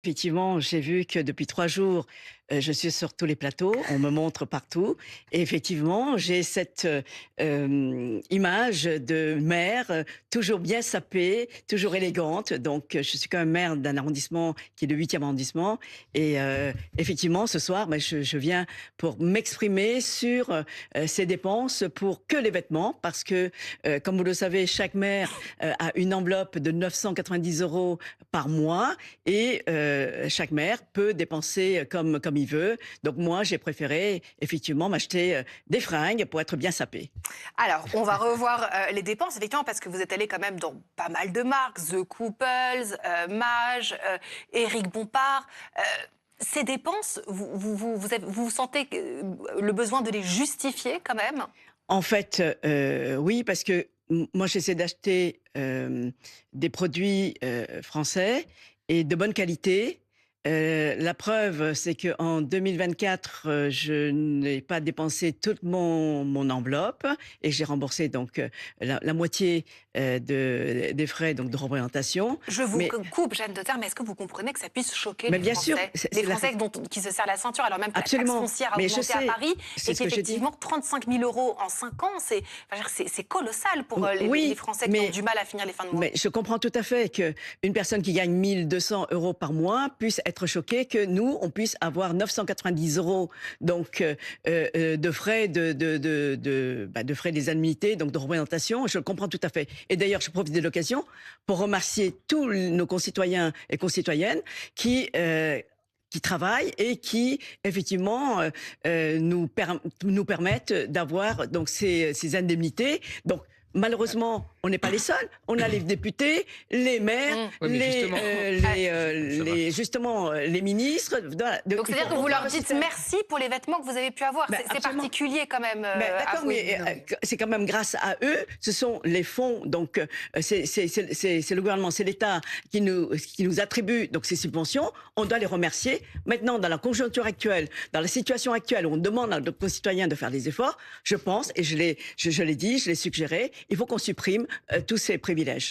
Effectivement, j'ai vu que depuis 3 jours, je suis sur tous les plateaux, on me montre partout et effectivement, j'ai cette, image de mère, toujours bien sapée, toujours élégante. Donc, je suis quand même maire d'un arrondissement qui est le 8e arrondissement et effectivement, ce soir, je viens pour m'exprimer sur, ces dépenses pour que les vêtements parce que, comme vous le savez, chaque maire, a une enveloppe de 990 € par mois et chaque maire peut dépenser comme il veut. Donc moi, j'ai préféré effectivement m'acheter, des fringues pour être bien sapée. Alors, on va revoir les dépenses, effectivement, parce que vous êtes allé quand même dans pas mal de marques, The Couples, Mage, Éric Bompard. Ces dépenses, vous sentez le besoin de les justifier quand même? En fait, oui, parce que moi, j'essaie d'acheter, des produits, français et de bonne qualité. La preuve, c'est qu'en 2024, je n'ai pas dépensé toute mon enveloppe et j'ai remboursé donc, la moitié, des frais donc de représentation. Je vous Mais coupe, Jeanne de Terre, mais est-ce que vous comprenez que ça puisse choquer mais les bien sûr, Français? c'est Les c'est la Français qui se serrent la ceinture, alors même que la taxe absolument, foncière a mais je augmenté à sais, Paris c'est et ce que j'ai dit. qu'effectivement 35 000 € en 5 ans, c'est colossal pour les Oui, Français qui ont mais du mal à finir les fins de mois. Mais je comprends tout à fait qu'une personne qui gagne 1 200 € par mois puisse être choquée que nous, on puisse avoir 990 € donc de frais de frais des annuités, donc de représentation. Je le comprends tout à fait. Et d'ailleurs, je profite de l'occasion pour remercier tous nos concitoyens et concitoyennes qui travaillent et qui effectivement nous permettent d'avoir donc ces indemnités. Donc malheureusement, on n'est pas les seuls. On a les députés, les maires, Mmh. Ouais, mais justement, ça va. justement les ministres. Voilà. Donc Il c'est-à-dire faut que vous leur remercier. dites merci pour les vêtements que vous avez pu avoir. Ben, C'est absolument. particulier quand même. Mais d'accord, mais c'est quand même grâce à eux. Ce sont les fonds, donc c'est le gouvernement, c'est l'État qui nous attribue donc ces subventions. On doit les remercier. Maintenant, dans la conjoncture actuelle, dans la situation actuelle où on demande à nos concitoyens de faire des efforts, je pense, et je l'ai dit, je l'ai suggéré, il faut qu'on supprime tous ces privilèges.